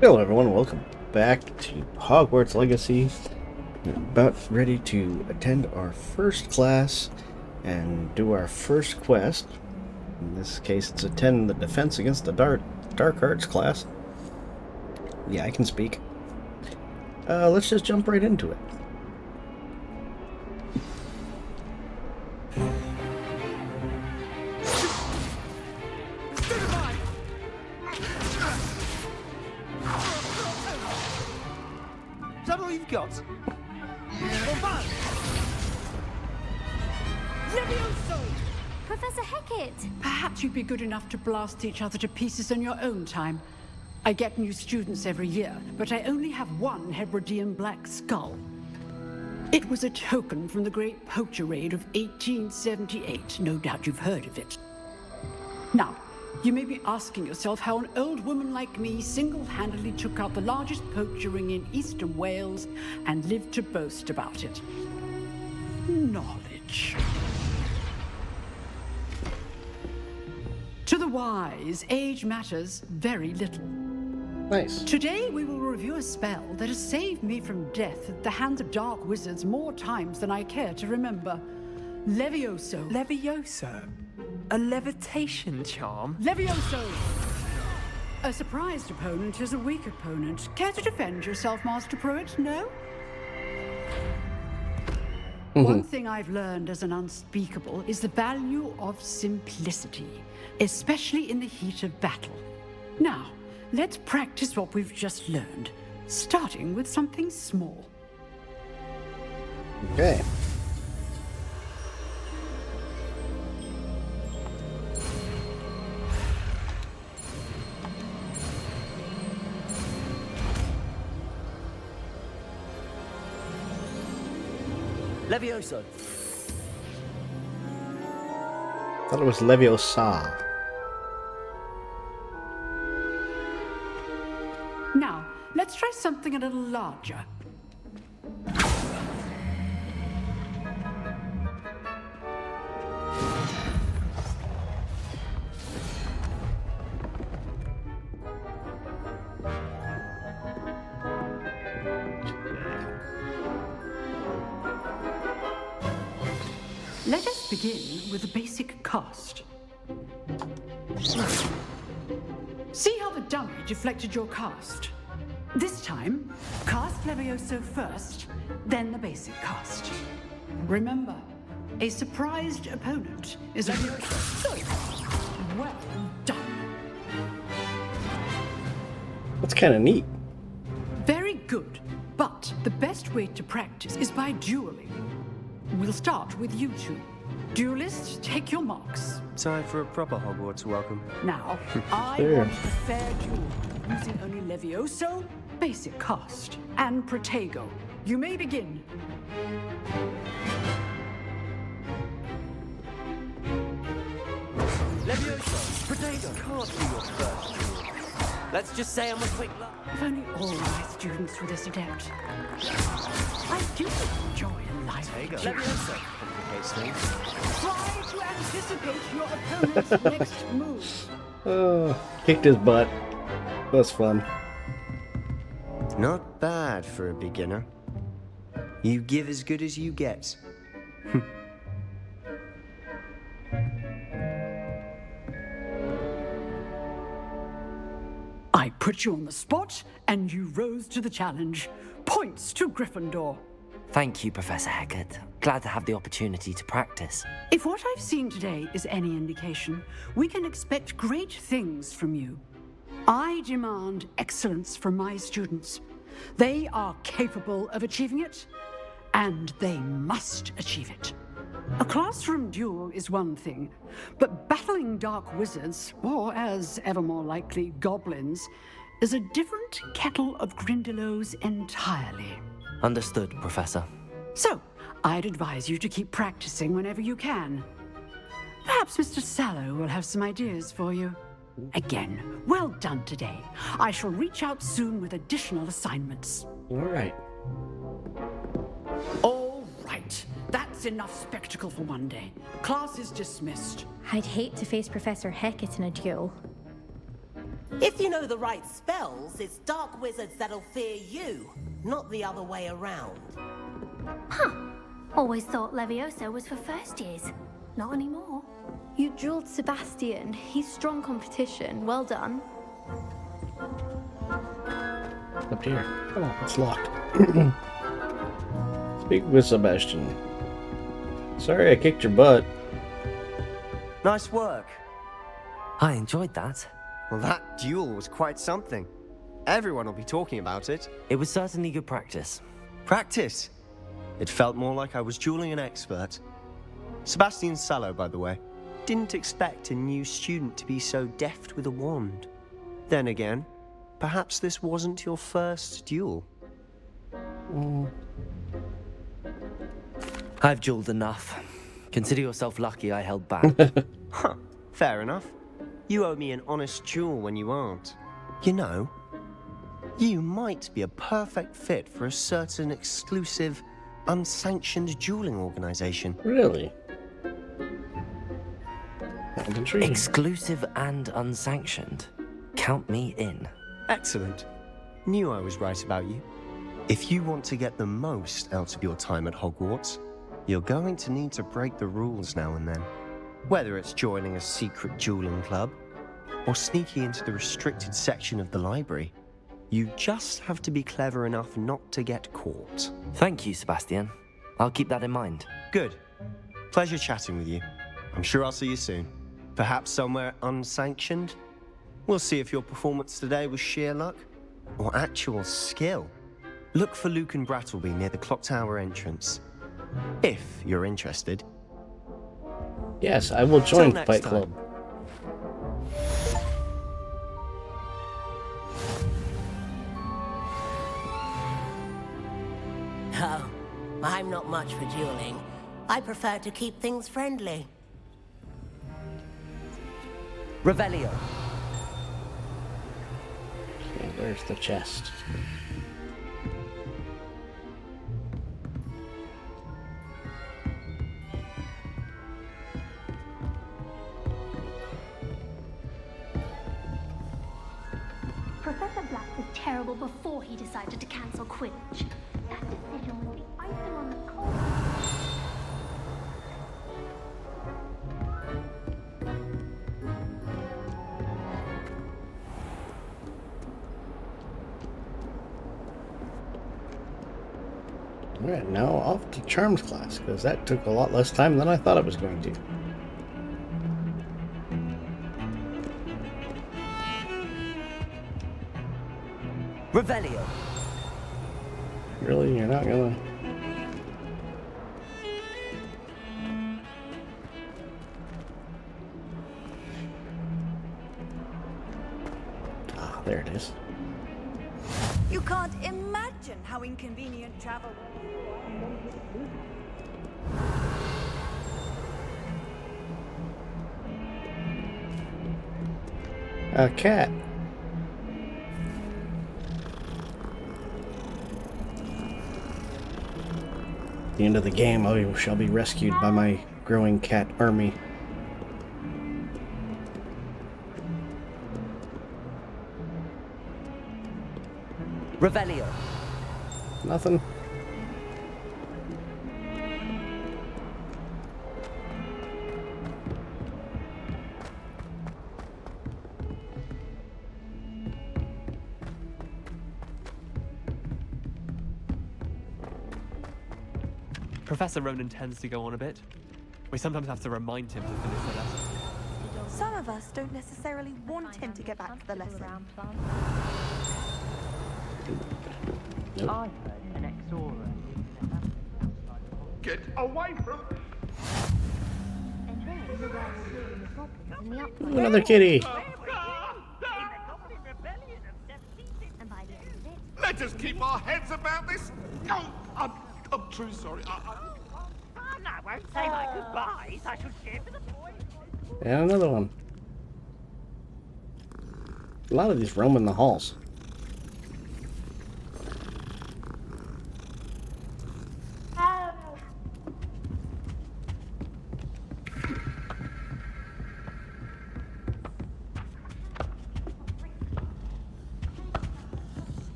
Hello everyone, welcome back to Hogwarts Legacy. We're about ready to attend our first class and do our first quest. In this case, it's attend the Defense Against the Dark Arts class. Yeah, I can speak. Let's just jump right into it. Is that all you've got? Levioso! Professor Hecat! Perhaps you'd be good enough to blast each other to pieces in your own time. I get new students every year, but I only have one Hebridean black skull. It was a token from the Great Poacher Raid of 1878. No doubt you've heard of it. Now, you may be asking yourself how an old woman like me single-handedly took out the largest poacher ring in eastern Wales and lived to boast about it. Knowledge. To the wise, age matters very little. Nice. Today we will review a spell that has saved me from death at the hands of dark wizards more times than I care to remember. Levioso. Levioso? A levitation charm? Levioso! A surprised opponent is a weak opponent. Care to defend yourself, Master Pruitt? No? One thing I've learned as an unspeakable is the value of simplicity, especially in the heat of battle. Now, let's practice what we've just learned, starting with something small. Okay. Levioso. Thought it was Leviosa. Now, let's try something a little larger. Let us begin with the basic cast. See how the dummy deflected your cast? This time, cast Levioso first, then the basic cast. Remember, a surprised opponent is Levioso. Good. Well done. That's kind of neat. Very good, but the best way to practice is by dueling. We'll start with you two. Duelists, take your marks. Time for a proper Hogwarts welcome. Now, I Sure. want a fair duel, using only Levioso, basic cast, and Protego. You may begin. Levioso, Protego can't be your first duel. Let's just say I'm a quick luck. If only all my students were this adept. I do enjoy a lively duel. Levioso complicates things. Try to anticipate your opponent's next move. Oh, kicked his butt. That was fun. Not bad for a beginner. You give as good as you get. I put you on the spot, and you rose to the challenge. Points to Gryffindor. Thank you, Professor Hecat. Glad to have the opportunity to practice. If what I've seen today is any indication, we can expect great things from you. I demand excellence from my students. They are capable of achieving it, and they must achieve it. A classroom duel is one thing, but battling dark wizards, or as ever more likely, goblins, is a different kettle of Grindylows entirely. Understood, Professor. So, I'd advise you to keep practicing whenever you can. Perhaps Mr. Sallow will have some ideas for you. Again, well done today. I shall reach out soon with additional assignments. All right. All right. That's enough spectacle for one day. Class is dismissed. I'd hate to face Professor Hecat in a duel. If you know the right spells, it's dark wizards that'll fear you, not the other way around. Huh. Always thought Levioso was for first years. Not anymore. You drilled Sebastian. He's strong competition. Well done. Up here. Come on, it's locked. Speak with Sebastian. Sorry I kicked your butt. Nice work. I enjoyed that. Well, that duel was quite something. Everyone will be talking about it. It was certainly good practice. Practice. It felt more like I was dueling an expert. Sebastian Sallow, by the way. Didn't expect a new student to be so deft with a wand. Then again, perhaps this wasn't your first duel. I've dueled enough. Consider yourself lucky I held back. Huh, fair enough. You owe me an honest duel when you aren't. You know, you might be a perfect fit for a certain exclusive, unsanctioned dueling organization. Really? Sounds intriguing. Exclusive and unsanctioned. Count me in. Excellent. Knew I was right about you. If you want to get the most out of your time at Hogwarts, you're going to need to break the rules now and then. Whether it's joining a secret dueling club, or sneaking into the restricted section of the library, you just have to be clever enough not to get caught. Thank you, Sebastian. I'll keep that in mind. Good. Pleasure chatting with you. I'm sure I'll see you soon. Perhaps somewhere unsanctioned? We'll see if your performance today was sheer luck, or actual skill. Look for Luke and Brattleby near the Clock Tower entrance. If you're interested. Yes, I will join next Fight time. Club. Oh, I'm not much for dueling. I prefer to keep things friendly. Revelio. Okay, where's the chest? Professor Black was terrible before he decided to cancel Quidditch. That decision was the icing on the cake. Alright, now off to Charms class, because that took a lot less time than I thought it was going to. Revelio. Really? You're not gonna... Ah, there it is. You can't imagine how inconvenient travel. A cat. At the end of the game, I shall be rescued by my growing cat army. Revelio. Nothing. Professor Ronan tends to go on a bit. We sometimes have to remind him to finish the lesson. Some of us don't necessarily want him to get back to the lesson. Nope. Get away from... Ooh, another kitty. Let us keep our heads about this. Oh, I'm truly sorry. No, I won't say my goodbyes. I shall share for the boys. And another one. A lot of these roaming the halls.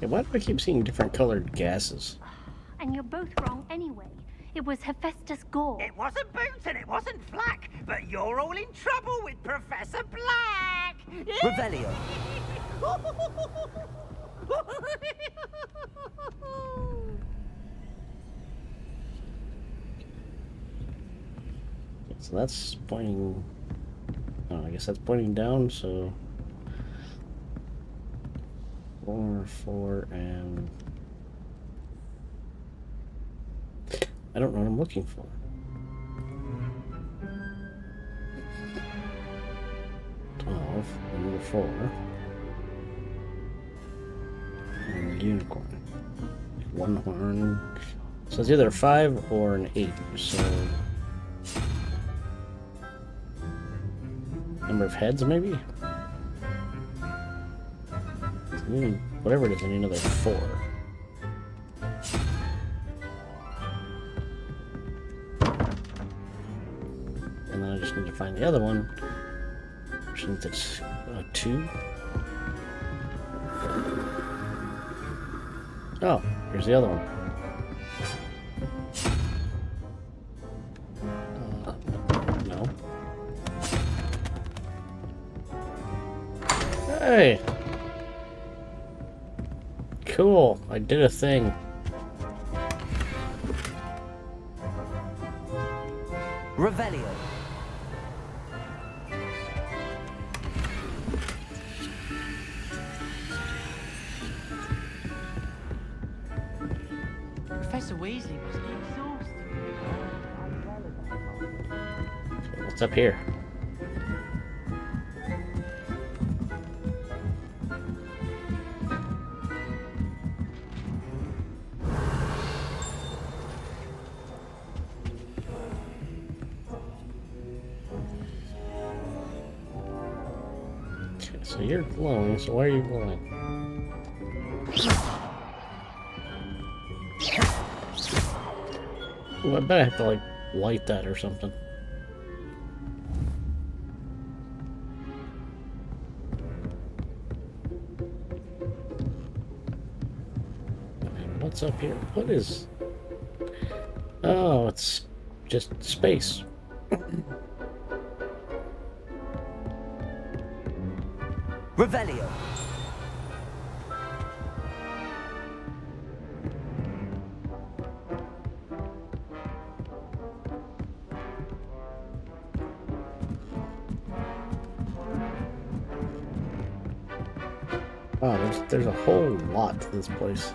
Hey, why do I keep seeing different colored gases? And you're both wrong anyway. It was Hephaestus Gore. It wasn't Boots and it wasn't Flack, but you're all in trouble with Professor Black. Revelio. So that's pointing... Oh, I guess that's pointing down, so... 4, and... I don't know what I'm looking for. Number 4. And unicorn. 1 horn. So it's either 5 or an 8, so... Number of heads, maybe? Whatever it is, I need another 4. And then I just need to find the other one, which means it's 2. Oh, here's the other one. No. Hey! Cool, I did a thing. Revelio. Professor Weasley must be exhausted. What's up here? Okay, so you're glowing, so why are you glowing? Ooh, I bet I have to, like, light that or something. And what's up here? What is... Oh, it's just space. Revelio. Wow, there's a whole lot to this place.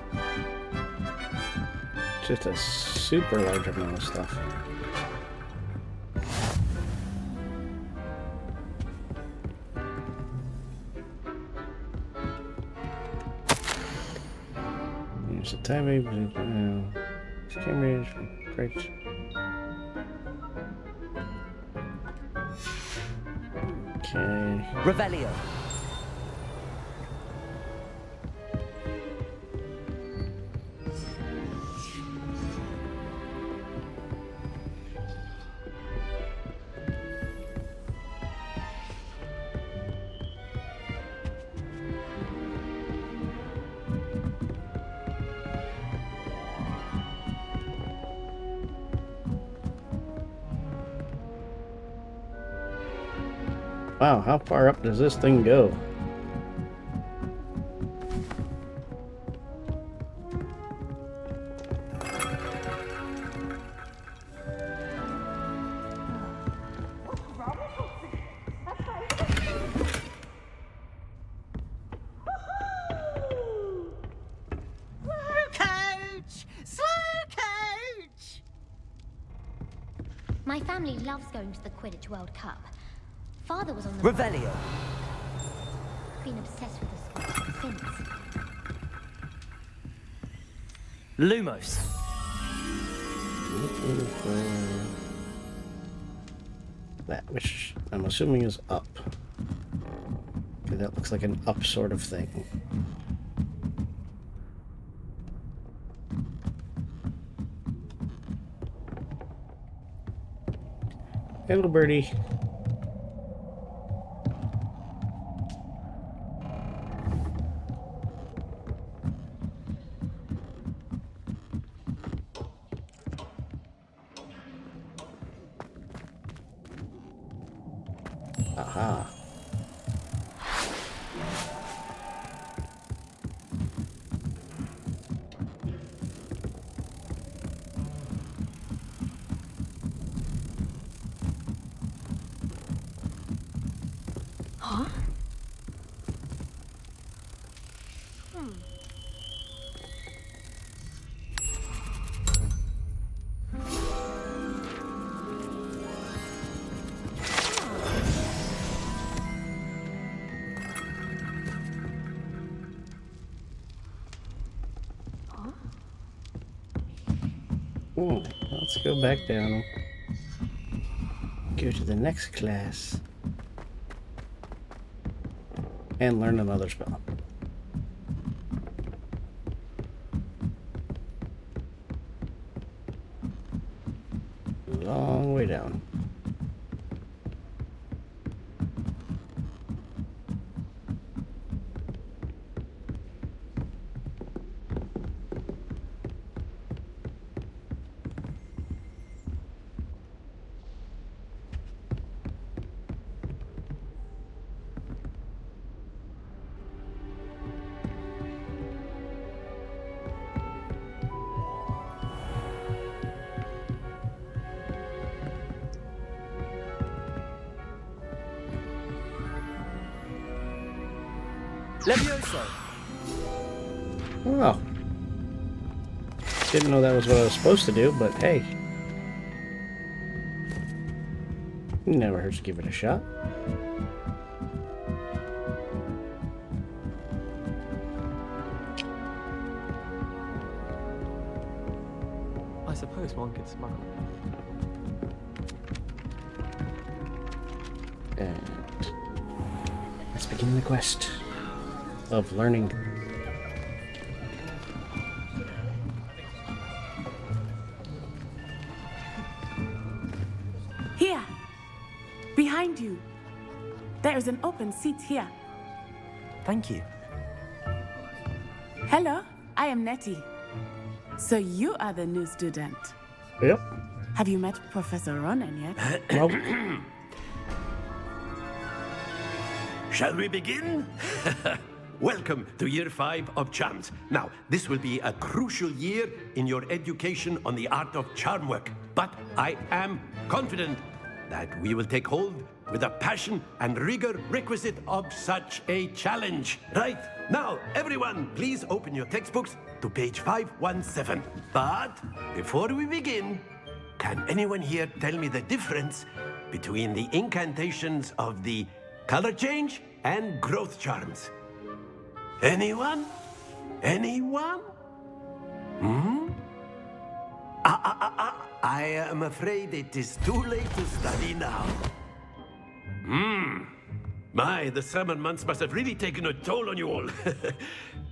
Just a super large amount of stuff. There's a timing, camera, great. Okay. Revelio. Wow, how far up does this thing go? My family loves going to the Quidditch World Cup. Father was on the... Revelio. Been obsessed with the sport since. Lumos. Looking for that, which I'm assuming is up. Okay, that looks like an up sort of thing. Hey, little birdie. Aha. Huh? Let's go back down. Go to the next class. And learn another spell. Long way down. Levioso. Oh. Didn't know that was what I was supposed to do, but hey. Never hurts to give it a shot. I suppose one could smile. And let's begin the quest of learning. Here, behind you. There is an open seat here. Thank you. Hello, I am Nettie. So you are the new student. Yep. Have you met Professor Ronan yet? Nope. Shall we begin? Welcome to Year 5 of Charms. Now, this will be a crucial year in your education on the art of charm work. But I am confident that we will take hold with the passion and rigor requisite of such a challenge. Right, now, everyone, please open your textbooks to page 517. But before we begin, can anyone here tell me the difference between the incantations of the color change and growth charms? Anyone? Anyone? I am afraid it is too late to study now. My, the summer months must have really taken a toll on you all.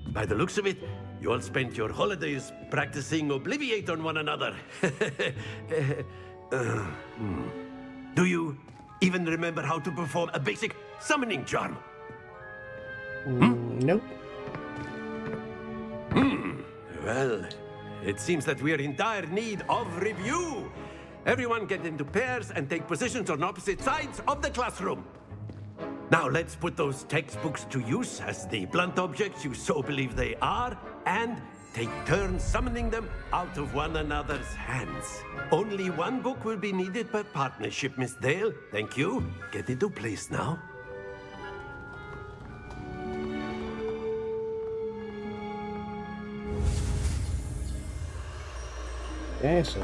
By the looks of it, you all spent your holidays practicing Obliviate on one another. Do you even remember how to perform a basic summoning charm? Nope. Well, it seems that we are in dire need of review. Everyone get into pairs and take positions on opposite sides of the classroom. Now let's put those textbooks to use as the blunt objects you so believe they are, and take turns summoning them out of one another's hands. Only one book will be needed per partnership, Miss Dale. Thank you. Get into place now. Okay, so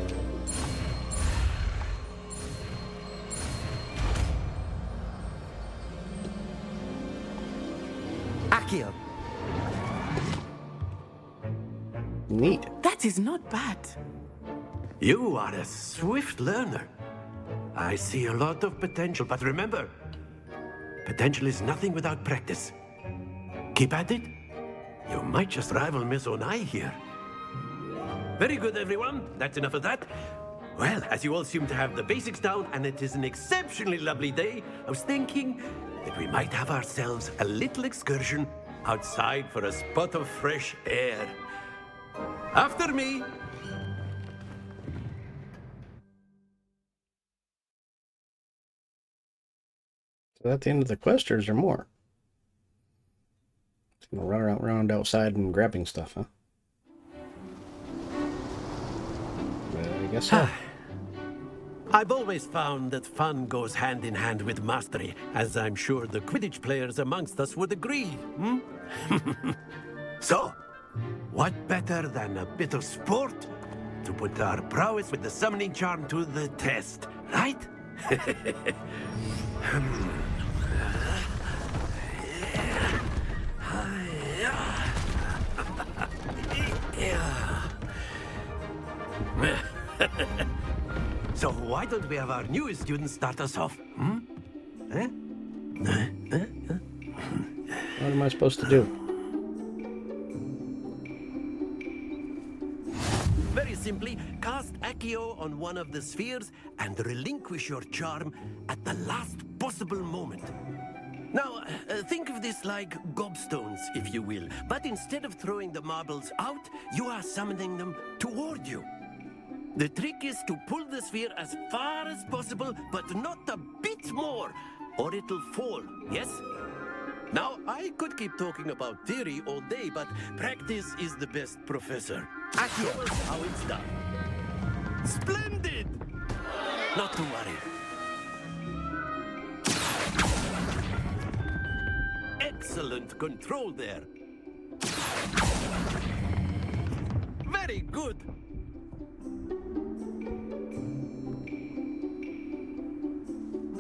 Accio. neat. That is not bad. You are a swift learner. I see a lot of potential, but remember, potential is nothing without practice. Keep at it. You might just rival Miss Onai here. Very good, everyone. That's enough of that. Well, as you all seem to have the basics down, and it is an exceptionally lovely day, I was thinking that we might have ourselves a little excursion outside for a spot of fresh air. After me. Is that the end of the quest, or is there more? It's gonna run around outside and grabbing stuff, huh? I guess so. I've always found that fun goes hand in hand with mastery, as I'm sure the Quidditch players amongst us would agree. Hmm? So, what better than a bit of sport to put our prowess with the summoning charm to the test, right? So why don't we have our newest student start us off? Hmm? Eh? What am I supposed to do? Very simply, cast Accio on one of the spheres and relinquish your charm at the last possible moment. Now, think of this like gobstones, if you will. But instead of throwing the marbles out, you are summoning them toward you. The trick is to pull the sphere as far as possible, but not a bit more, or it'll fall, yes? Now, I could keep talking about theory all day, but practice is the best professor. Show us how it's done. Splendid! Not to worry. Excellent control there. Very good.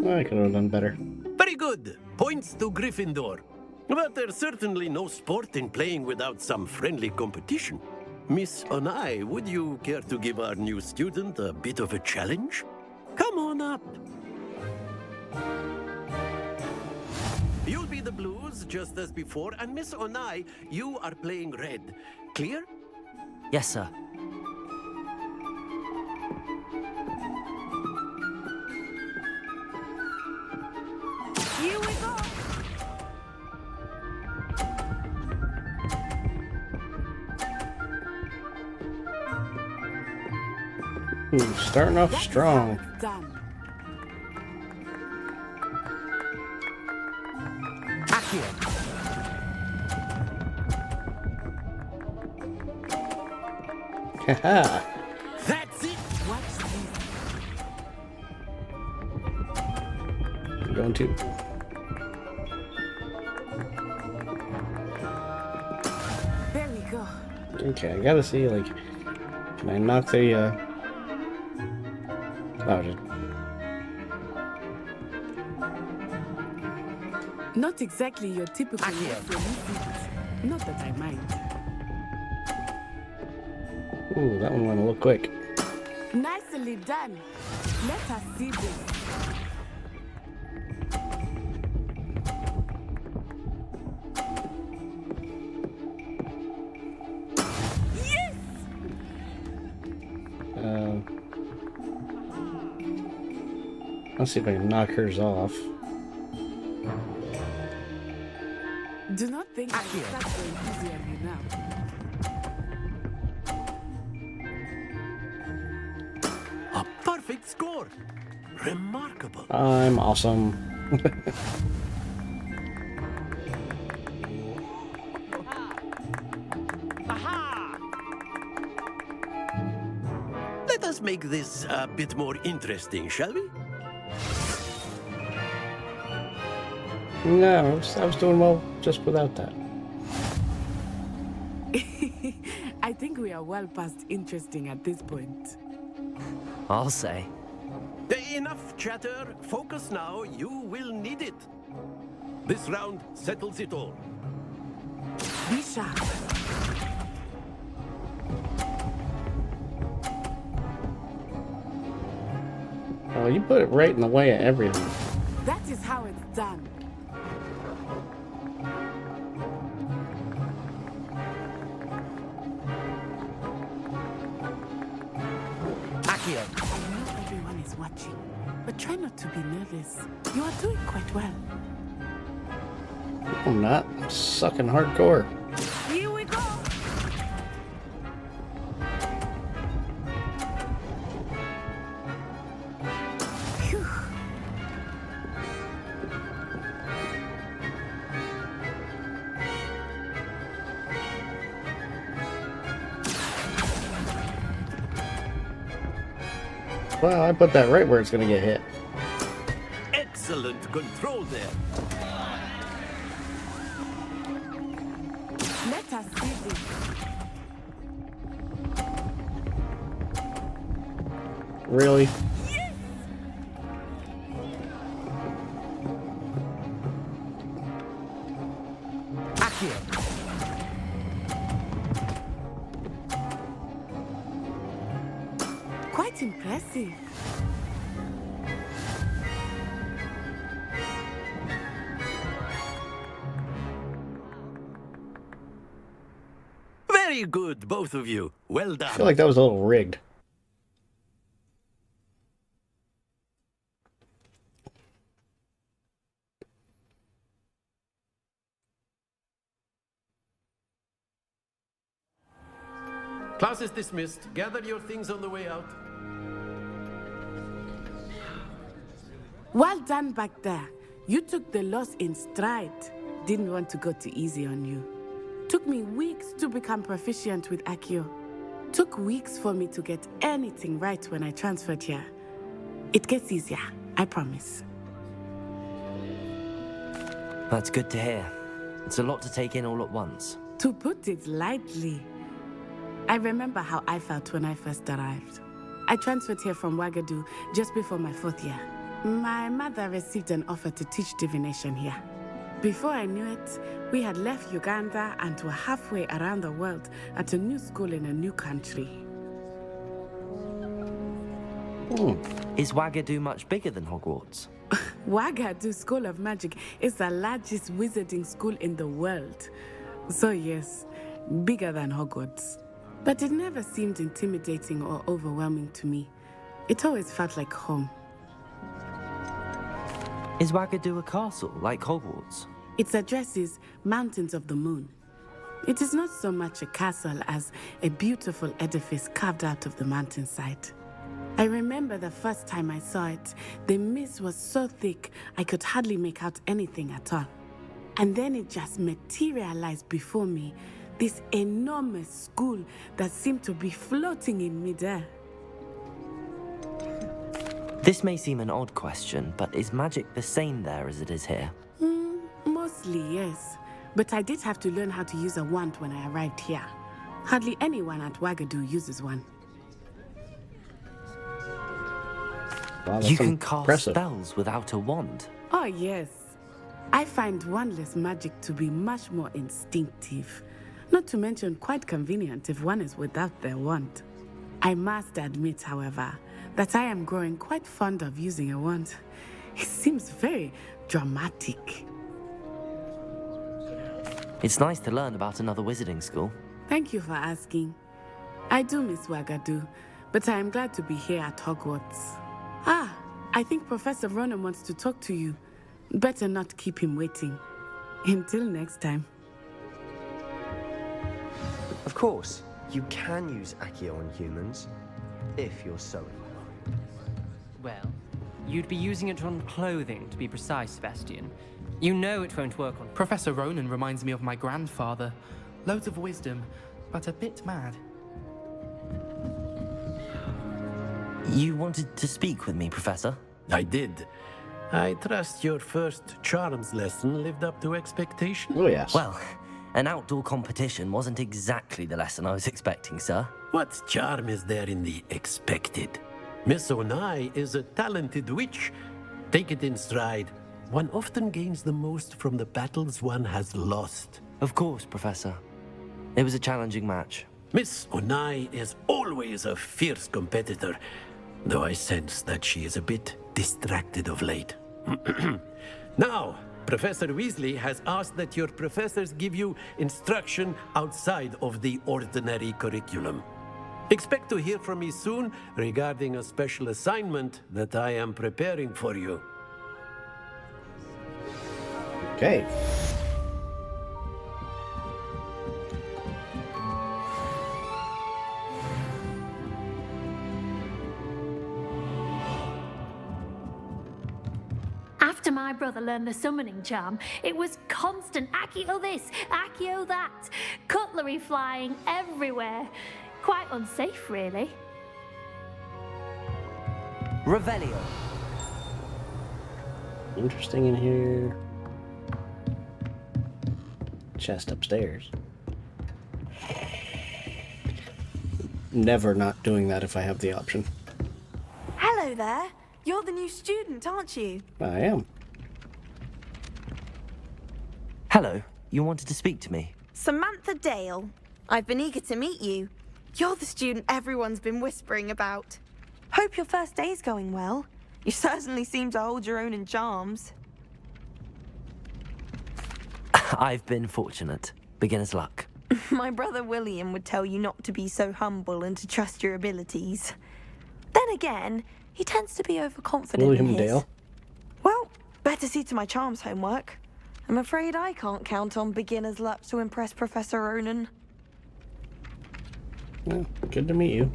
I could have done better. Very good. Points to Gryffindor. But there's certainly no sport in playing without some friendly competition. Miss Onai, would you care to give our new student a bit of a challenge? Come on up. You'll be the blues, just as before, and Miss Onai, you are playing red. Clear? Yes, sir. Here we go. Starting off strong. Done. Haha. That's it. Watch this. I'm going to. There we go. Okay, I gotta see, like, can I knock the, oh, just... Not exactly your typical Not that I mind. Ooh, that one went a little quick. Nicely done. Let us see this. Yes! Let's see if I can knock hers off. Do not think I will start going easy on you now. A perfect score. Remarkable. I'm awesome. Let us make this a bit more interesting, shall we? No, I was doing well just without that. I think we are well past interesting at this point. I'll say. Enough chatter. Focus now. You will need it. This round settles it all. Be sharp. Oh, you put it right in the way of everything. That is how it's done. Accio. I know everyone is watching, but try not to be nervous. You are doing quite well. I'm not. I'm sucking hardcore. Here we go. Phew. Well, I put that right where it's gonna get hit. Excellent control there. Let us see this. Really? Accio. Quite impressive. Very good, both of you. Well done. I feel like that was a little rigged. Class is dismissed. Gather your things on the way out. Well done back there. You took the loss in stride. Didn't want to go too easy on you. Took me weeks to become proficient with Accio. Took weeks for me to get anything right when I transferred here. It gets easier, I promise. That's good to hear. It's a lot to take in all at once. To put it lightly, I remember how I felt when I first arrived. I transferred here from Wagadu just before my 4th year. My mother received an offer to teach divination here. Before I knew it, we had left Uganda and were halfway around the world at a new school in a new country. Is Wagadu much bigger than Hogwarts? Wagadu School of Magic is the largest wizarding school in the world. So yes, bigger than Hogwarts. But it never seemed intimidating or overwhelming to me. It always felt like home. Is Wagadu a castle, like Hogwarts? Its address is Mountains of the Moon. It is not so much a castle as a beautiful edifice carved out of the mountainside. I remember the first time I saw it, the mist was so thick I could hardly make out anything at all. And then it just materialized before me, this enormous school that seemed to be floating in midair. This may seem an odd question, but is magic the same there as it is here? Mostly, yes. But I did have to learn how to use a wand when I arrived here. Hardly anyone at Wagadu uses one. Wow, You can cast impressive. spells without a wand. Oh, yes. I find wandless magic to be much more instinctive. Not to mention quite convenient if one is without their wand. I must admit, however, that I am growing quite fond of using a wand. It seems very dramatic. It's nice to learn about another wizarding school. Thank you for asking. I do miss Wagadu, but I am glad to be here at Hogwarts. Ah, I think Professor Ronan wants to talk to you. Better not keep him waiting. Until next time. Of course, you can use Accio on humans, if you're so inclined. Well, you'd be using it on clothing, to be precise, Sebastian. You know it won't work on... Professor Ronan reminds me of my grandfather. Loads of wisdom, but a bit mad. You wanted to speak with me, Professor? I did. I trust your first charms lesson lived up to expectation. Oh, yes. Well, an outdoor competition wasn't exactly the lesson I was expecting, sir. What charm is there in the expected? Miss Onai is a talented witch. Take it in stride. One often gains the most from the battles one has lost. Of course, Professor. It was a challenging match. Miss Onai is always a fierce competitor, though I sense that she is a bit distracted of late. Now, Professor Weasley has asked that your professors give you instruction outside of the ordinary curriculum. Expect to hear from me soon regarding a special assignment that I am preparing for you. Okay. After my brother learned the summoning charm, it was constant Accio this, Accio that, cutlery flying everywhere. Quite unsafe, really. Revelio. Interesting in here. Chest upstairs. Never not doing that if I have the option. Hello there. You're the new student, aren't you? I am. Hello. You wanted to speak to me? Samantha Dale. I've been eager to meet you. You're the student everyone's been whispering about. Hope your first day's going well. You certainly seem to hold your own in charms. I've been fortunate. Beginner's luck. My brother William would tell you not to be so humble and to trust your abilities. Then again, he tends to be overconfident William in his. Dale? Well, better see to my charms homework. I'm afraid I can't count on beginner's luck to impress Professor Ronan. Well, good to meet you.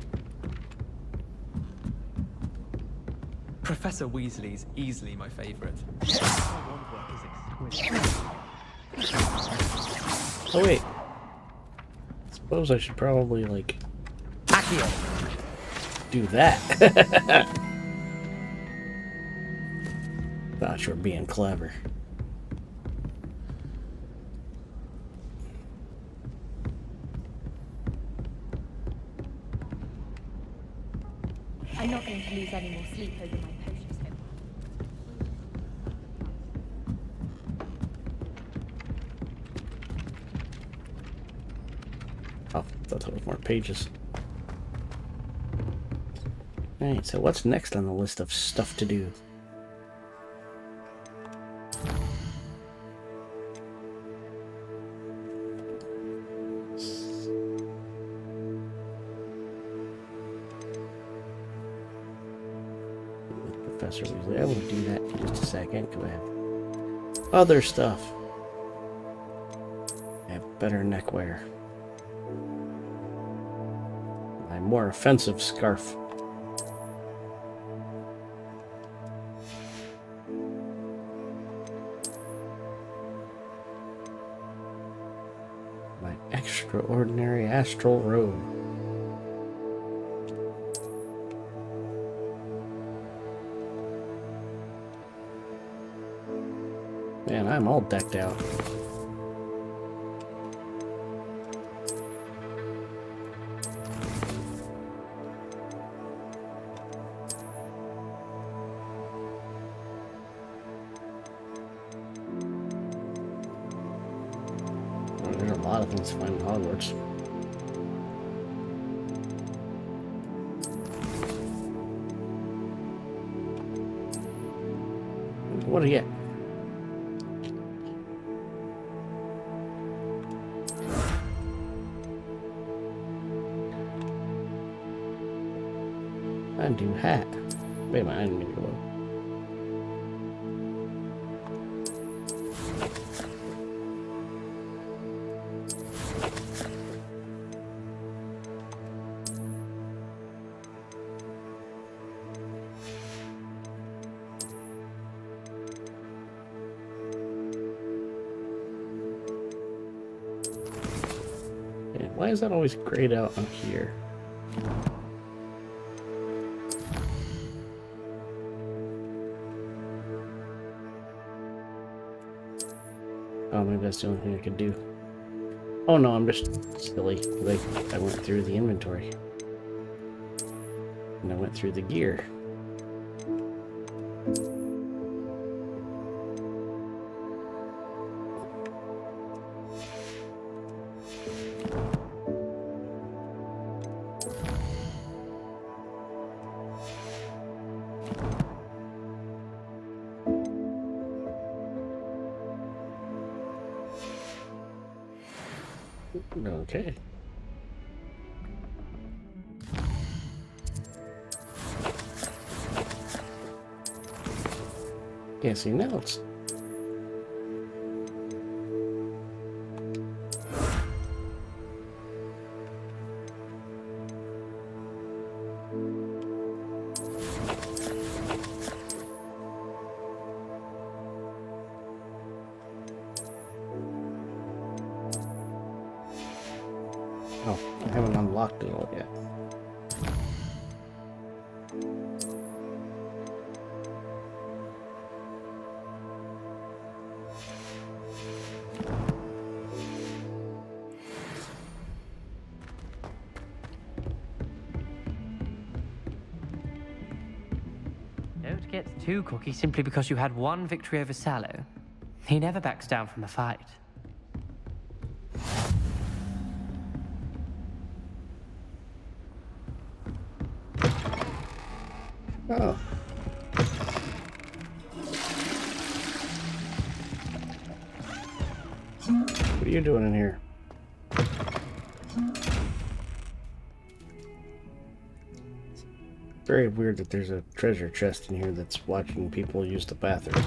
Professor Weasley's easily my favourite. Oh wait. Suppose I should probably, like, Accio. do that. Thought you were being clever. I'm not going to lose any more sleep over my potions homework. Oh, thought there was more pages. Alright, so what's next on the list of stuff to do? Professor Weasley. I will do that in just a second because I have other stuff. I have better neckwear. My more offensive scarf. My extraordinary astral robe. Man, I'm all decked out. Well, there's a lot of things to find in Hogwarts. What do you get? Undo hat. Wait a minute, I didn't mean to go low. Yeah, why is that always grayed out on here? Oh, maybe that's the only thing I could do. Oh no, I'm just silly. Like, I went through the inventory. And I went through the gear. Okay. Yeah, see, now it's... Oh, I haven't unlocked it all yet. Don't get too cocky simply because you had one victory over Sallow. He never backs down from a fight. Oh. What are you doing in here? Very weird that there's a treasure chest in here that's watching people use the bathroom.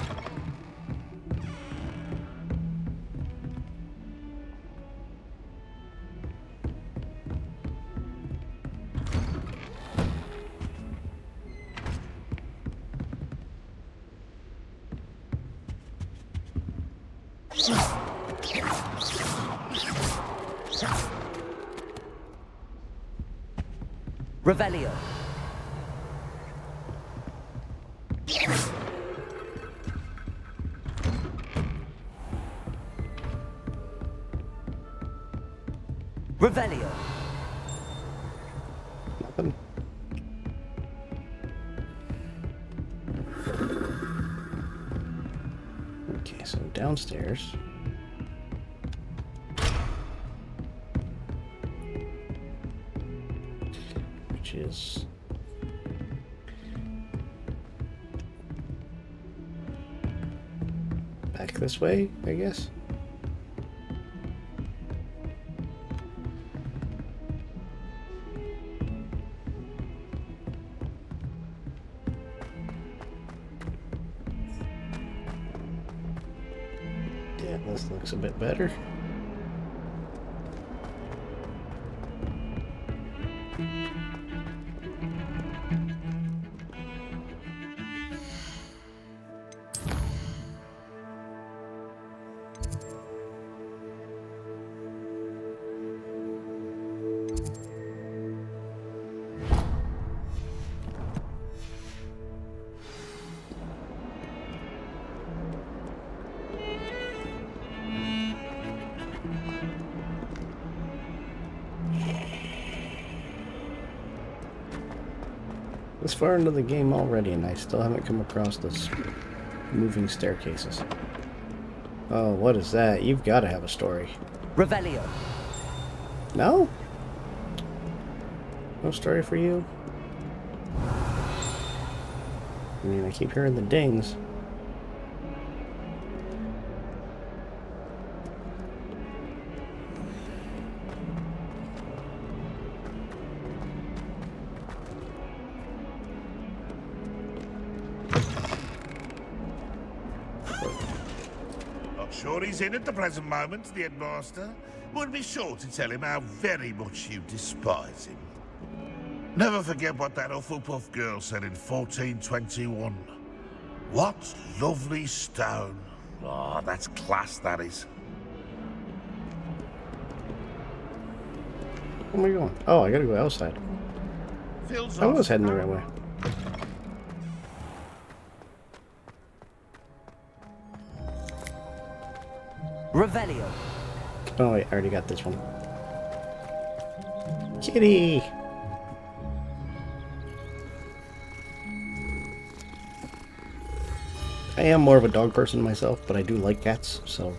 Revelio. Revelio. Nothing. Okay, so downstairs. Which is back this way, I guess. Yeah, this looks a bit better. This far into the game already, and I still haven't come across this moving staircases. Oh, what is that? You've got to have a story. Revelio. No? No story for you? I mean, I keep hearing the dings. Not sure he's in at the present moment, the headmaster. Would be sure to tell him how very much you despise him. Never forget what that Hufflepuff girl said in 1421. What lovely stone. Oh, that's class, that is. Where am I going? Oh, I gotta go outside. Feels I was heading the right way. Revelio. Oh wait, I already got this one. Kitty! I am more of a dog person myself, but I do like cats, so...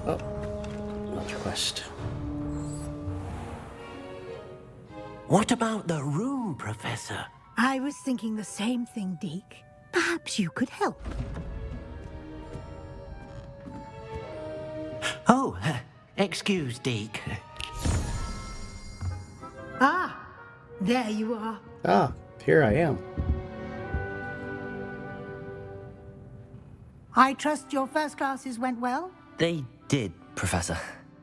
Oh, another quest. What about the room, Professor? I was thinking the same thing, Deke. Perhaps you could help. Oh, excuse, Deke. Ah, there you are. Ah, here I am. I trust your first classes went well? They did, Professor.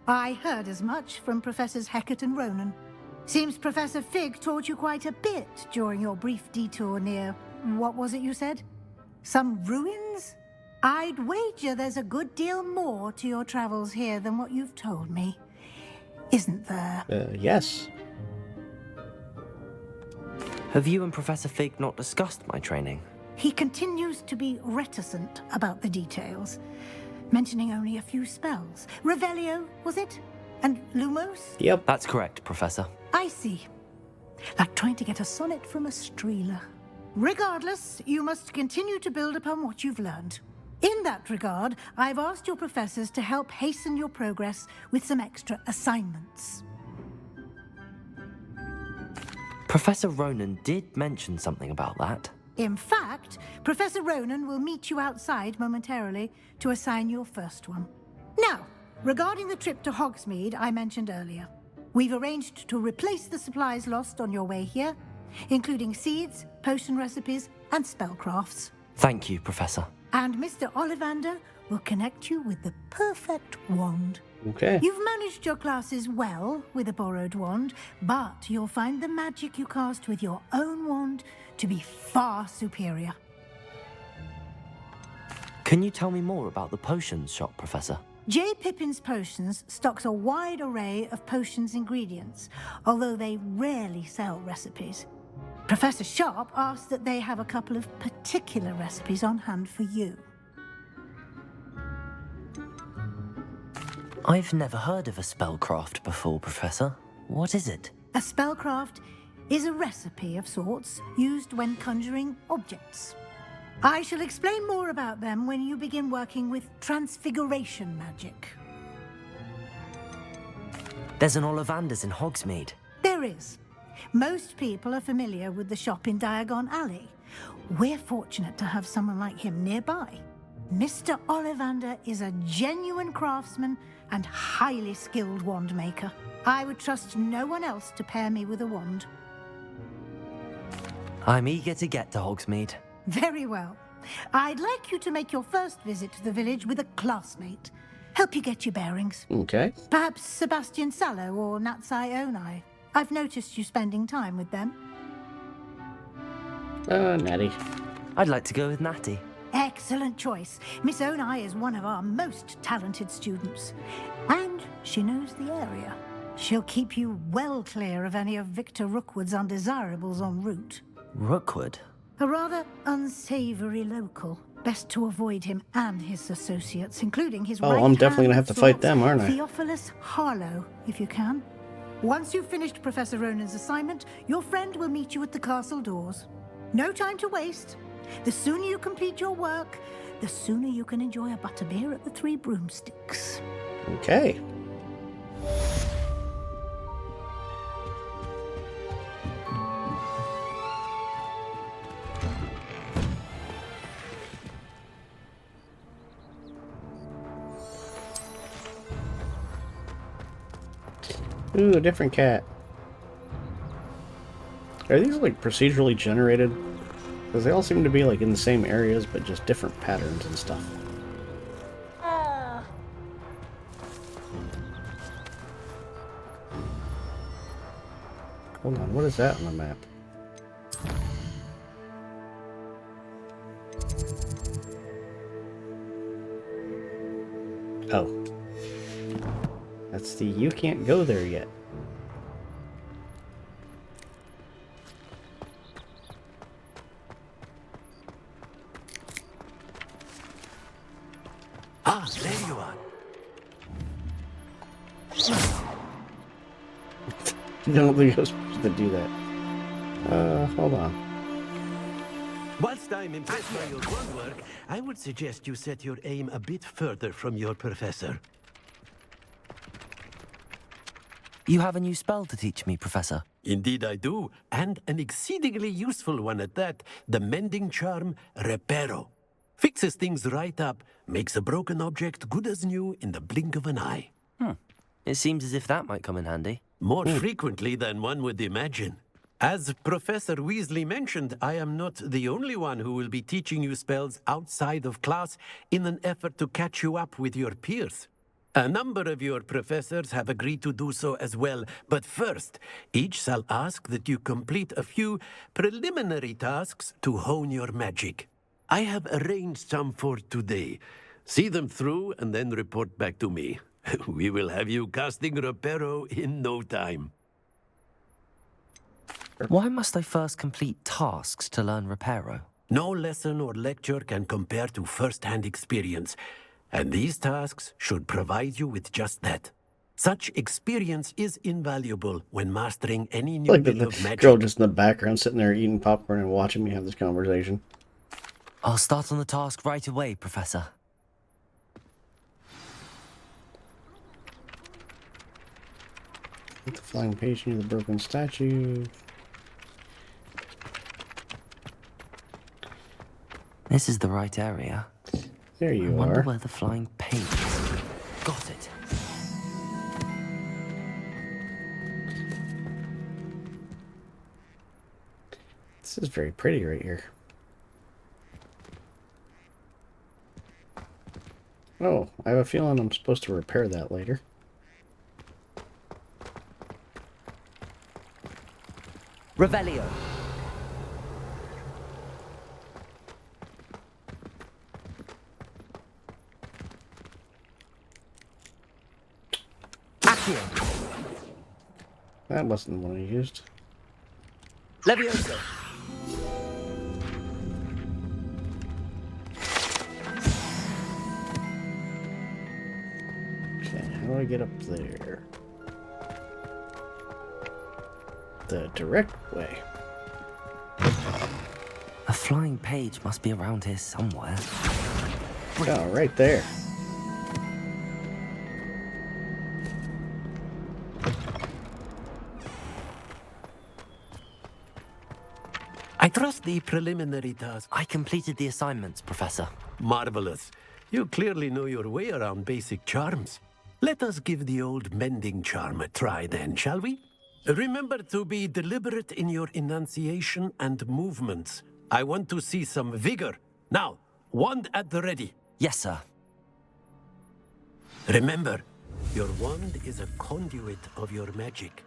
I heard as much from Professors Hecat and Ronan. Seems Professor Fig taught you quite a bit during your brief detour near... what was it you said? Some ruins? I'd wager there's a good deal more to your travels here than what you've told me. Isn't there? Yes. Have you and Professor Fig not discussed my training? He continues to be reticent about the details, mentioning only a few spells. Revelio, was it? And Lumos? Yep. That's correct, Professor. I see. Like trying to get a sonnet from a streeler. Regardless, you must continue to build upon what you've learned. In that regard, I've asked your professors to help hasten your progress with some extra assignments. Professor Ronan did mention something about that. In fact, Professor Ronan will meet you outside momentarily to assign your first one. Now, regarding the trip to Hogsmeade I mentioned earlier, we've arranged to replace the supplies lost on your way here, including seeds, potion recipes, and spellcrafts. Thank you, Professor. And Mr. Ollivander will connect you with the perfect wand. Okay. You've managed your classes well with a borrowed wand, but you'll find the magic you cast with your own wand to be far superior. Can you tell me more about the potions shop, Professor? J. Pippin's Potions stocks a wide array of potions ingredients, although they rarely sell recipes. Professor Sharp asks that they have a couple of particular recipes on hand for you. I've never heard of a spellcraft before, Professor. What is it? A spellcraft is a recipe of sorts used when conjuring objects. I shall explain more about them when you begin working with transfiguration magic. There's an Ollivander's in Hogsmeade. There is. Most people are familiar with the shop in Diagon Alley. We're fortunate to have someone like him nearby. Mr. Ollivander is a genuine craftsman and highly skilled wand maker. I would trust no one else to pair me with a wand. I'm eager to get to Hogsmeade. Very well. I'd like you to make your first visit to the village with a classmate. Help you get your bearings. Okay. Perhaps Sebastian Sallow or Natsai Onai. I've noticed you spending time with them. Natty. I'd like to go with Natty. Excellent choice. Miss Onai is one of our most talented students. And she knows the area. She'll keep you well clear of any of Victor Rookwood's undesirables en route. Rookwood? A rather unsavory local. Best to avoid him and his associates, including his right-hand I'm definitely gonna have to fight them, aren't I? Theophilus Harlow, if you can. Once you've finished Professor Ronan's assignment, your friend will meet you at the castle doors. No time to waste. The sooner you complete your work, the sooner you can enjoy a butterbeer at the Three Broomsticks. Okay. Ooh, a different cat. Are these like procedurally generated? Because they all seem to be like in the same areas, but just different patterns and stuff. Hold on, what is that on the map? Oh. That's the you can't go there yet. Ah, there you are. I don't think I was supposed to do that. Hold on. Whilst I'm impressed by your groundwork, I would suggest you set your aim a bit further from your professor. You have a new spell to teach me, Professor. Indeed I do, and an exceedingly useful one at that, the mending charm Reparo. Fixes things right up, makes a broken object good as new in the blink of an eye. It seems as if that might come in handy. More frequently than one would imagine. As Professor Weasley mentioned, I am not the only one who will be teaching you spells outside of class in an effort to catch you up with your peers. A number of your professors have agreed to do so as well, but first, each shall ask that you complete a few preliminary tasks to hone your magic. I have arranged some for today. See them through and then report back to me. We will have you casting Reparo in no time. Why must I first complete tasks to learn Reparo? No lesson or lecture can compare to first-hand experience, and these tasks should provide you with just that. Such experience is invaluable when mastering any new Like bit the of magic. girl just in the background sitting there eating popcorn and watching me have this conversation. I'll start on the task right away, Professor. Put the flying page near the broken statue. This is the right area. There you I wonder are. where the flying page is. Got it. This is very pretty right here. Oh, I have a feeling I'm supposed to repair that later. Revelio. Accio. That wasn't the one I used. Levioso. Okay, how do I get up there? The direct way. A flying page must be around here somewhere. Oh, right there. I trust the preliminary task. I completed the assignments, Professor. Marvelous. You clearly know your way around basic charms. Let us give the old mending charm a try then, shall we? Remember to be deliberate in your enunciation and movements. I want to see some vigor. Now, wand at the ready. Yes, sir. Remember, your wand is a conduit of your magic.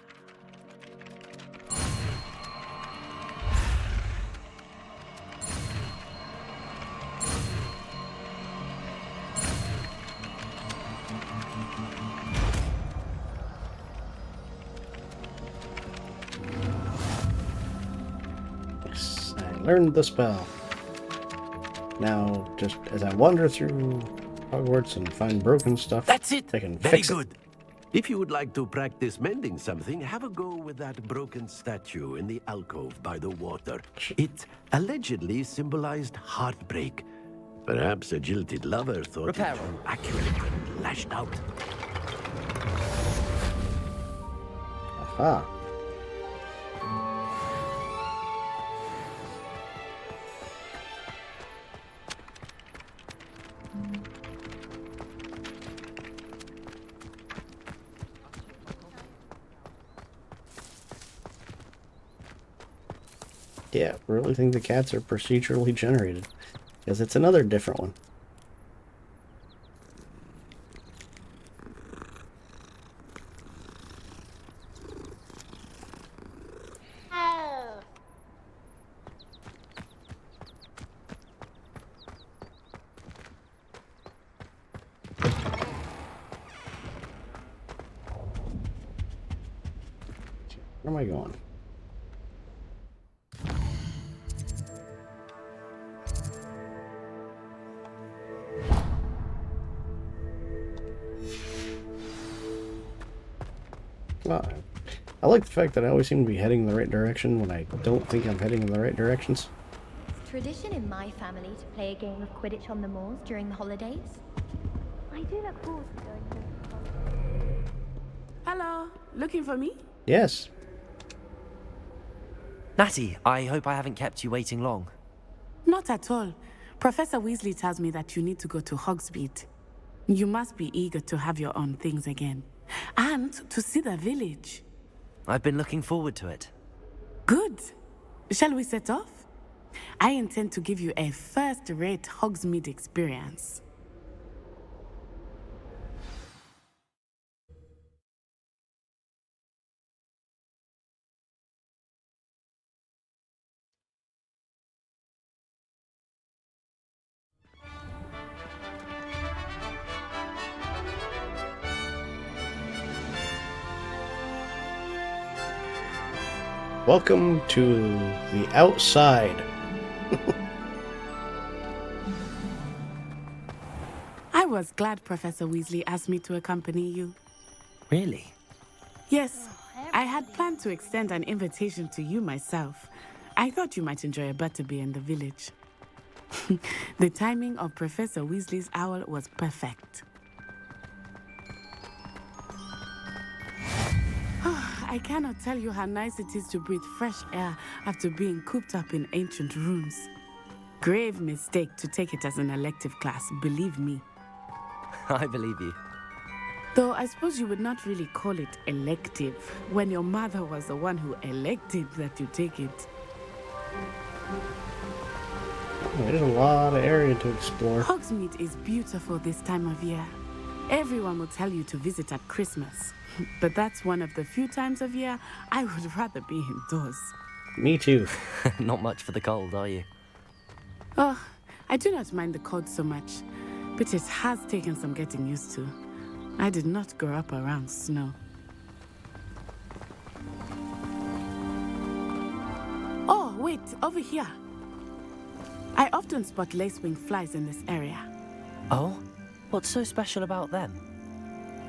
Yes, I learned the spell. Now, just as I wander through Hogwarts and find broken stuff, That's it. I can Very fix good. If you would like to practice mending something, have a go with that broken statue in the alcove by the water. It allegedly symbolized heartbreak. Perhaps a jilted lover thought it Reparo. too accurate and lashed out. Aha. Yeah, really think the cats are procedurally generated. Because it's another different one. Where am I going? Well, I like the fact that I always seem to be heading in the right direction when I don't think I'm heading in the right directions. It's tradition in my family to play a game of Quidditch on the moors during the holidays. I do look forward to going home. Hello, looking for me? Yes. Natty, I hope I haven't kept you waiting long. Not at all. Professor Weasley tells me that you need to go to Hogsmeade. You must be eager to have your own things again. And to see the village. I've been looking forward to it. Good. Shall we set off? I intend to give you a first-rate Hogsmeade experience. Welcome to the outside. I was glad Professor Weasley asked me to accompany you. Really? Yes, I had planned to extend an invitation to you myself. I thought you might enjoy a butterbeer in the village. The timing of Professor Weasley's owl was perfect. I cannot tell you how nice it is to breathe fresh air after being cooped up in ancient rooms. Grave mistake to take it as an elective class, believe me. I believe you. Though I suppose you would not really call it elective when your mother was the one who elected that you take it. There's a lot of area to explore. Hogsmeade is beautiful this time of year. Everyone will tell you to visit at Christmas. But that's one of the few times of year I would rather be indoors. Me too. Not much for the cold, are you? Oh, I do not mind the cold so much, but it has taken some getting used to. I did not grow up around snow. Oh, wait, over here. I often spot lacewing flies in this area. Oh? What's so special about them?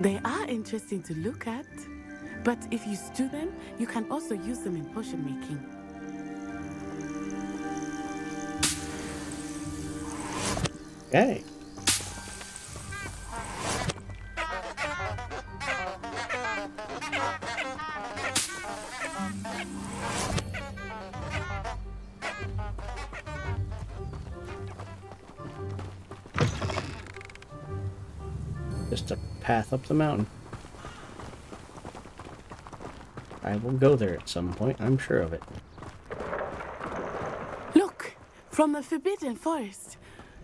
They are interesting to look at, but if you stew them, you can also use them in potion making. Hey. Just a path up the mountain. I will go there at some point, I'm sure of it. Look! From the Forbidden Forest.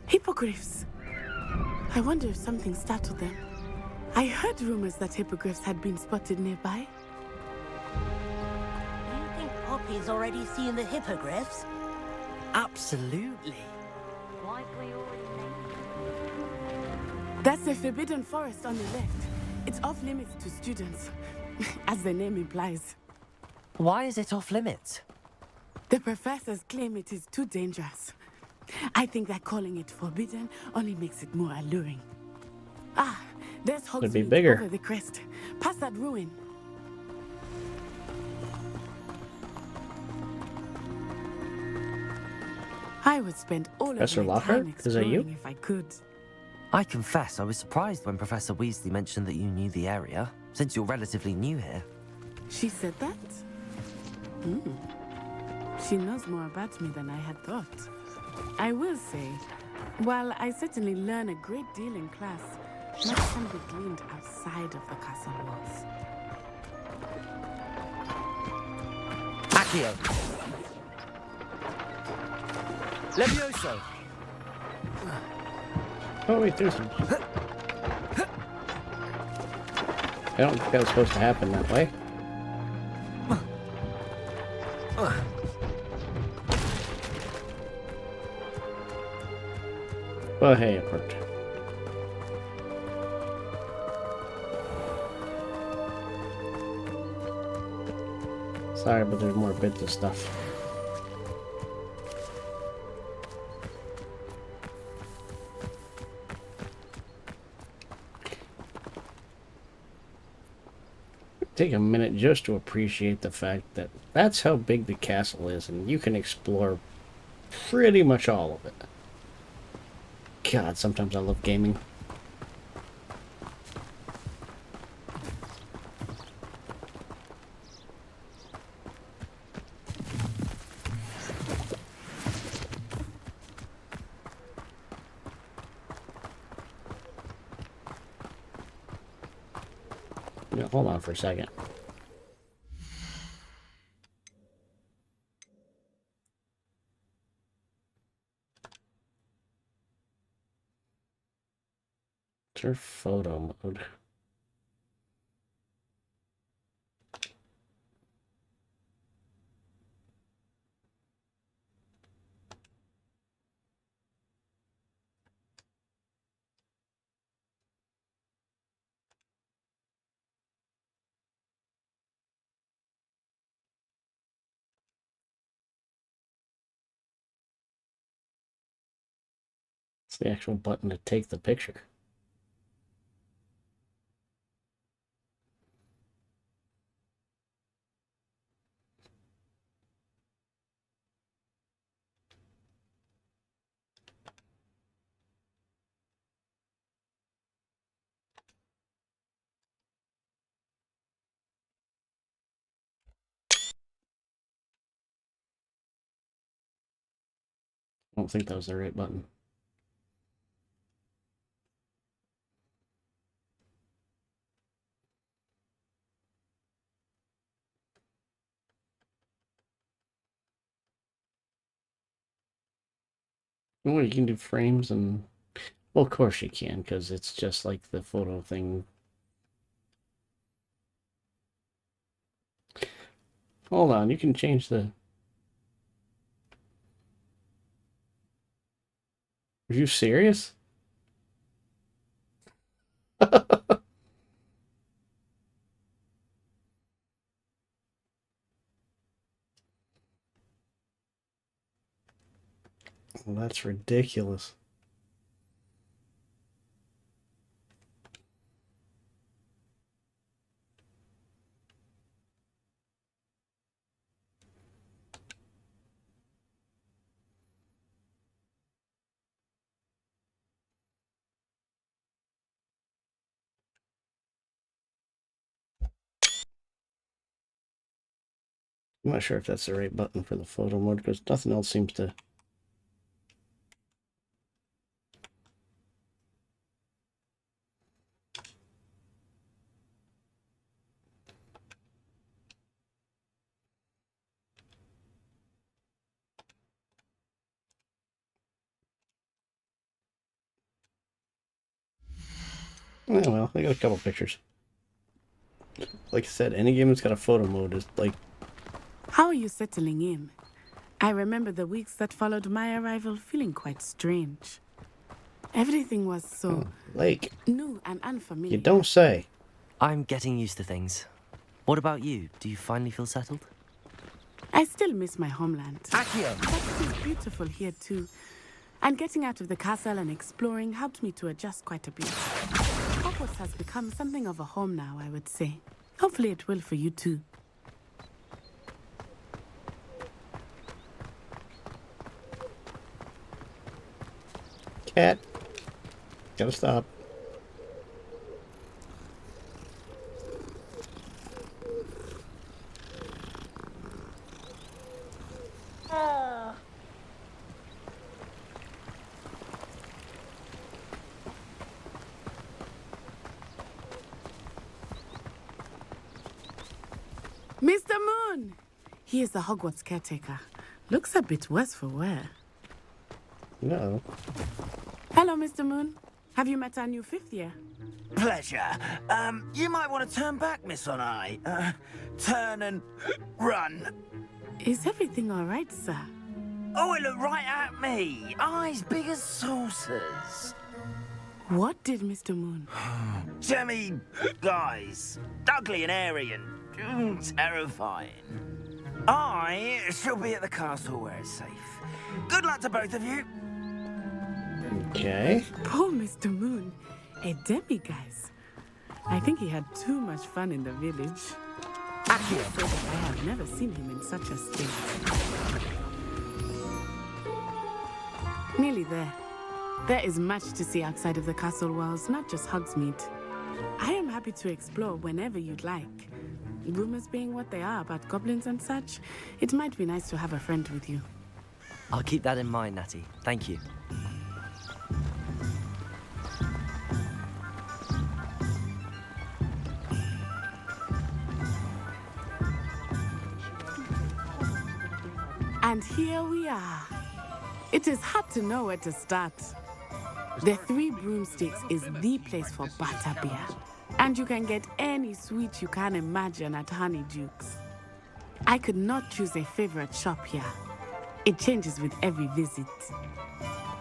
Hippogriffs. I wonder if something startled them. I heard rumors that hippogriffs had been spotted nearby. Do you think Poppy's already seen the hippogriffs? Absolutely. Like we already That's the Forbidden Forest on the left. It's off limits to students, as the name implies. Why is it off limits? The professors claim it is too dangerous. I think that calling it forbidden only makes it more alluring. Ah, there's Could be Hogsmeade bigger. over the crest. Past that ruin. I would spend all Professor of my Lockhart? time Is that you? exploring if I could. I confess I was surprised when Professor Weasley mentioned that you knew the area, since you're relatively new here. She said that? She knows more about me than I had thought. I will say, while I certainly learn a great deal in class, much can be gleaned outside of the castle walls. Accio! Levioso! Oh wait, there's some. I don't think that was supposed to happen that way. But hey, it worked. Sorry, but there's more bits of stuff. Take a minute just to appreciate the fact that that's how big the castle is, and you can explore pretty much all of it. God, sometimes I love gaming. Yeah, hold on for a second. Enter photo mode. It's the actual button to take the picture. I don't think that was the right button. Oh, you can do frames and... Well, of course you can, because it's just like the photo thing. Hold on, you can change the... Are you serious? Well, that's ridiculous. I'm not sure if that's the right button for the photo mode, because nothing else seems to... Oh, well, I got a couple pictures. Like I said, any game that's got a photo mode is like... How are you settling in? I remember the weeks that followed my arrival feeling quite strange. Everything was so Lake. new and unfamiliar. You don't say. I'm getting used to things. What about you? Do you finally feel settled? I still miss my homeland. Accio! But it is beautiful here too. And getting out of the castle and exploring helped me to adjust quite a bit. Hogwarts has become something of a home now, I would say. Hopefully it will for you too. Cat. Gotta stop. Mr. Moon! He is the Hogwarts caretaker. Looks a bit worse for wear. No. Hello, Mr. Moon. Have you met our new fifth year? Pleasure. You might want to turn back, Miss Onai. Turn and run. Is everything all right, sir? Oh, it looked right at me. Eyes big as saucers. What did Mr. Moon? Jemmy, guys. Ugly and airy and terrifying. I shall be at the castle where it's safe. Good luck to both of you. Okay. Poor Mr. Moon. A demiguise. I think he had too much fun in the village. I have never seen him in such a state. Nearly there. There is much to see outside of the castle walls, not just Hogsmeade. I am happy to explore whenever you'd like. Rumors being what they are about goblins and such, it might be nice to have a friend with you. I'll keep that in mind, Natty. Thank you. And here we are. It is hard to know where to start. The Three Broomsticks is the place for butterbeer. And you can get any sweet you can imagine at Honeydukes. I could not choose a favorite shop here. It changes with every visit.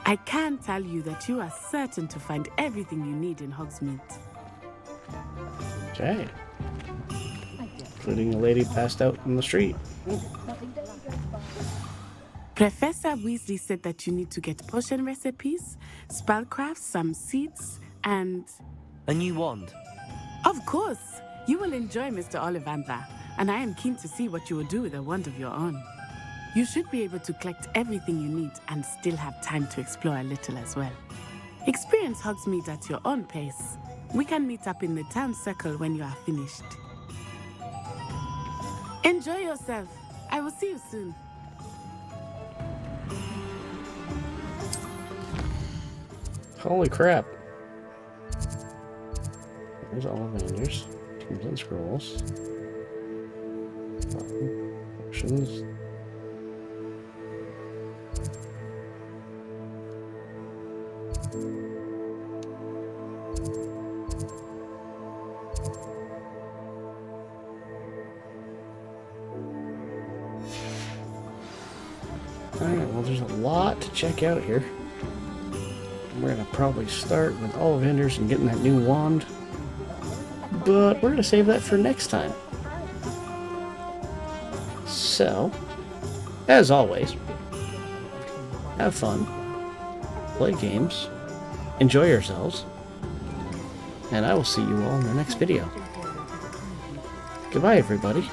I can tell you that you are certain to find everything you need in Hogsmeade. Okay. Including a lady passed out in the street. Professor Weasley said that you need to get potion recipes, spellcrafts, some seeds, and... A new wand? Of course! You will enjoy Mr. Ollivander, and I am keen to see what you will do with a wand of your own. You should be able to collect everything you need and still have time to explore a little as well. Experience Hogsmeade at your own pace. We can meet up in the town circle when you are finished. Enjoy yourself. I will see you soon. Holy crap. There's Ollivanders. Tombs and Scrolls. Potions. Alright, well there's a lot to check out here. We're gonna probably start with Ollivanders and getting that new wand. But we're gonna save that for next time. So, as always, have fun, play games, enjoy yourselves, and I will see you all in the next video. Goodbye, everybody.